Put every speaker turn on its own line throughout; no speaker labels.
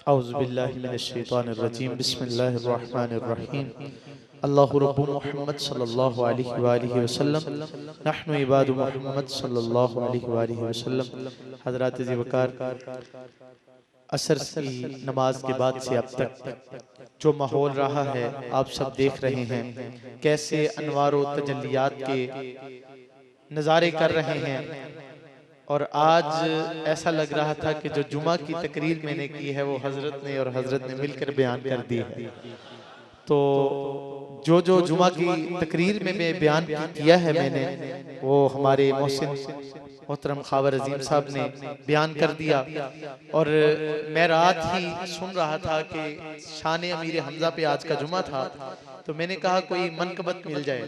औज़ुबिल्लाहि मिनश्शैतानिर्रजीम बिस्मिल्लाहिर्रहमानिर्रहीम अल्लाहु रब्बु मुहम्मद सल्लल्लाहु अलैहि वालिहि वसल्लम नहनु इबादु मुहम्मद सल्लल्लाहु अलैहि वालिहि वसल्लम। हज़रात ज़िवकार, असर की नमाज के बाद से अब तक जो माहौल रहा है आप सब देख रहे हैं, कैसे अनवार व तजल्लियात के नज़ारे कर रहे हैं। और आज ऐसा लग रहा था कि जो जुमा की तकरीर मैंने की है वो हजरत ने और हजरत ने मिलकर बयान कर दी है। तो जो जो जुमा की तकरीर में मैं बयान किया है मैंने, वो हमारे मोहसिन मोहतरम खावर अजीम साहब ने बयान कर दिया। और मैं रात ही सुन रहा था कि शान अमीर हमजा पे आज का जुमा था, तो मैंने कहा कोई मनकबत मिल जाए।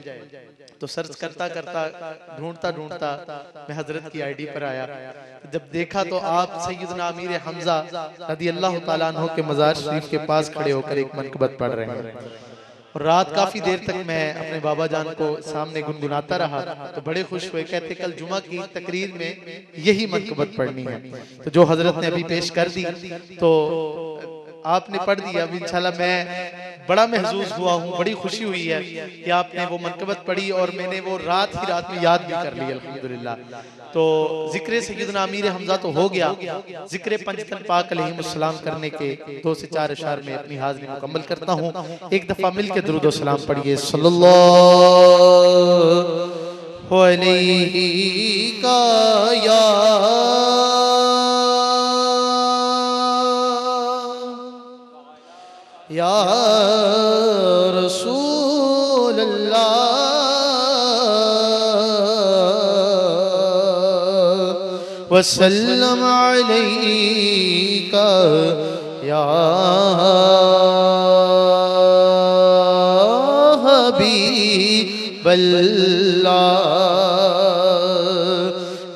तो सर्च करता करता ढूंढता ढूंढता मैं हजरत की आईडी पर आया। जब देखा तो आप सैयदना अमीर हमजा रज़ी अल्लाह तआला अन्हु के मज़ार शरीफ के पास खड़े होकर एक मनकबत पढ़ रहे हैं। और रात काफी देर तक मैं अपने बाबा जान को सामने गुनगुनाता रहा, तो बड़े खुश हुए, कहते कल जुमा की तकरीर में यही मनकबत पढ़नी है। तो जो हजरत ने अभी पेश कर दी तो आपने पढ़ दिया। अब इंशाल्लाह मैं बड़ा महसूस हुआ हूँ, बड़ी खुशी हुई है कि आपने वो मनकबत पढ़ी और मैंने वो रात ही रात में याद भी कर ली अल्हम्दुलिल्लाह। तो जिक्र सैयदना अमीर हमजा तो हो गया, जिक्र पंजतन पाक अलैहिस्सलाम करने के 2 से 4 अशार में अपनी हाज़िरी मुकम्मल करता हूँ। एक दफा मिलकर दुरूद व सलाम पढ़िए, सल्लल्लाहु अलैहि का या या रसूल अल्लाह वसल्लम अलैका या हबीबल्लाह।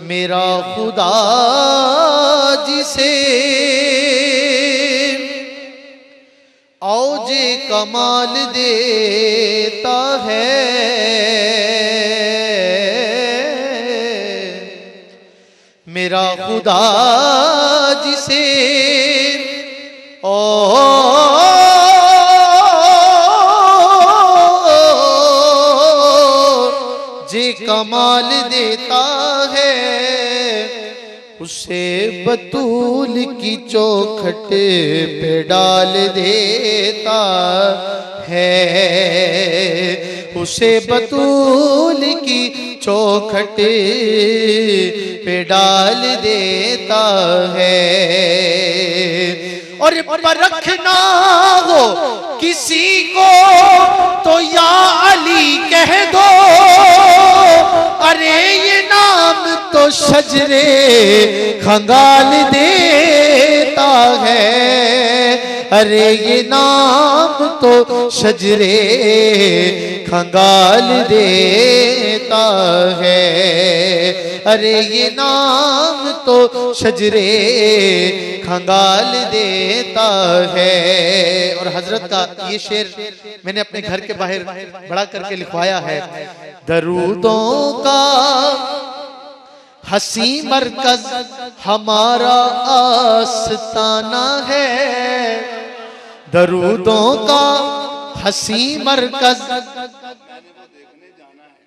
मेरा खुदा जिसे औजे कमाल देता है, मेरा खुदा जिसे औजे कमाल देता है, उसे बतूल की चौखट पे डाल देता है, उसे बतूल की चौखट पे डाल देता है। और परखना हो किसी को तो या अली कह दो, अरे ये नाम तो शजरे खंगाल देता है, अरे ये नाम तो शजरे खंगाल देता है, अरे ये नाम तो शजरे खंगाल देता है। और हजरत का ये शेर मैंने अपने घर के बाहर बड़ा करके लिखवाया है। दरूदों का हसी मरकज हमारा आस्ताना है, दरूदों का हसी मरकज।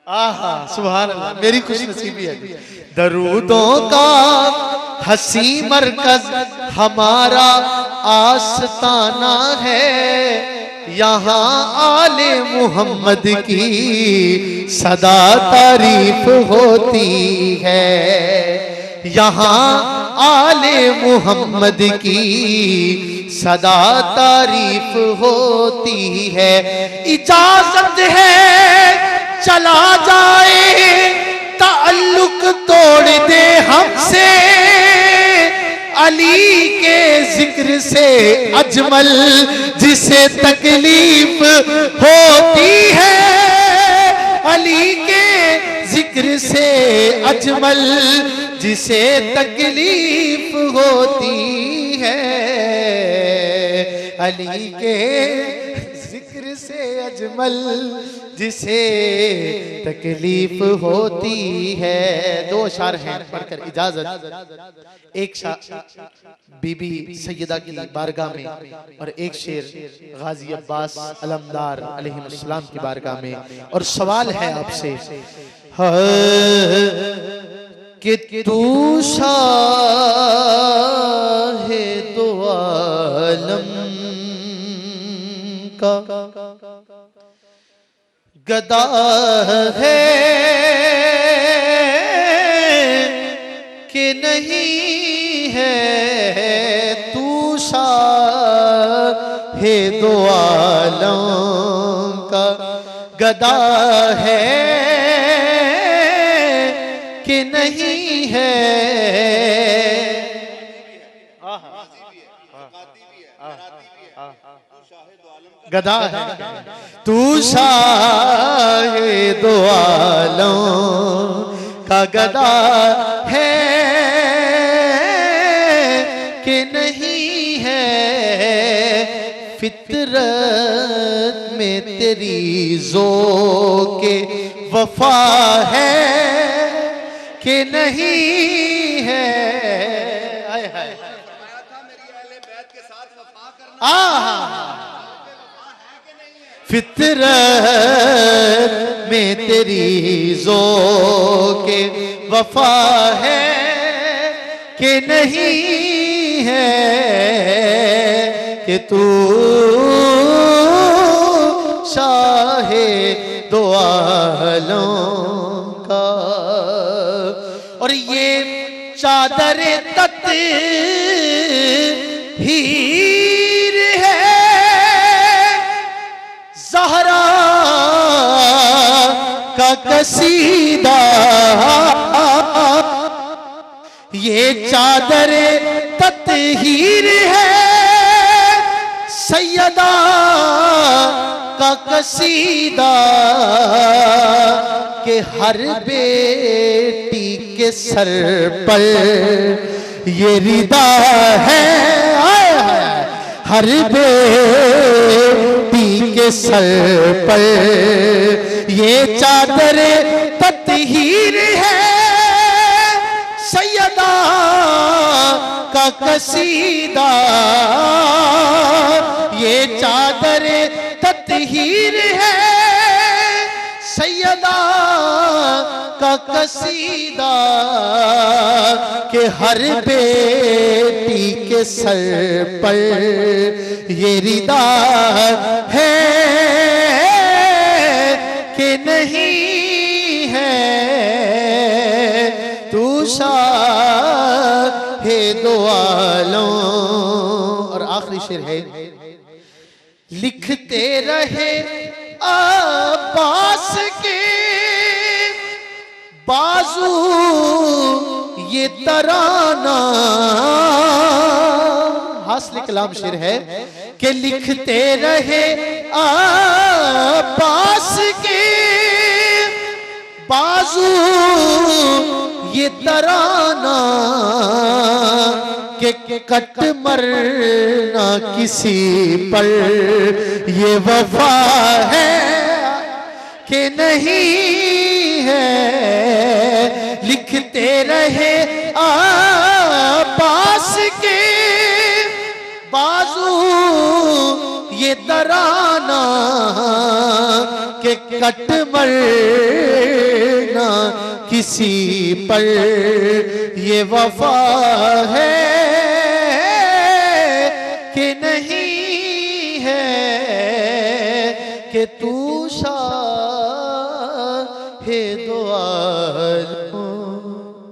आहा सुभान अल्लाह, मेरी खुश नसीबी है। दरूदों का हसी मरकज हमारा आस्ताना है, यहाँ आले मोहम्मद की सदा तारीफ होती है, यहाँ आले मोहम्मद की सदा तारीफ होती है। इजाजत है चला जाए ताल्लुक तोड़ दे हमसे, अली के जिक्र से अजमल जिसे तकलीफ होती है, अली के जिक्र से अजमल जिसे तकलीफ होती है, अली के जिक्र से अजमल जिसे तकलीफ होती है। दो अशार हैं पढ़कर इजाजत। एक बीबी सैयदा की बारगाह में और एक शेर गाजी अब्बास अलमदार अलैहिस्सलाम की बारगाह में। और सवाल है आपसे कि तू शाहे दो आलम का गदा है कि नहीं है, तू शाहे दो आलम का गदा है कि नहीं है। गदा है तू शाहे दो आलम का गदा है कि नहीं है। फितरत में तेरी ज़ौक़े वफा है कि नहीं है। फितरत में तेरी ज़ौक़े वफा है कि नहीं है कि तू शाहे दो आलम का। और ये चादर तत्हीर है ज़हरा का कसीदा। ये चादर तत्हीर है सैयदा का कसीदा के हर बेटी के सर पर ये रिदा है। हर बेटी के सर पर ये चादर तत्हीर है सैयदा का कसीदा। ये चादर तत्हीर है सैयदा का कसीदा के हर बेटी के सर पर ये रिदा है कि नहीं है। तू शाहे दो आलम। और आखिरी शेर है लिखते रहे अब्बास के बाजू ये तराना। हासिल कलाम शेर है कि लिखते रहे अब्बास के बाजू ये तराना के कट मरना किसी पर ये वफा है कि नहीं है। लिखते रहे अब्बास के बाजू ये तराना के कट मरना किसी पर ये वफा है कि नहीं है कि तू शाहे दो आलम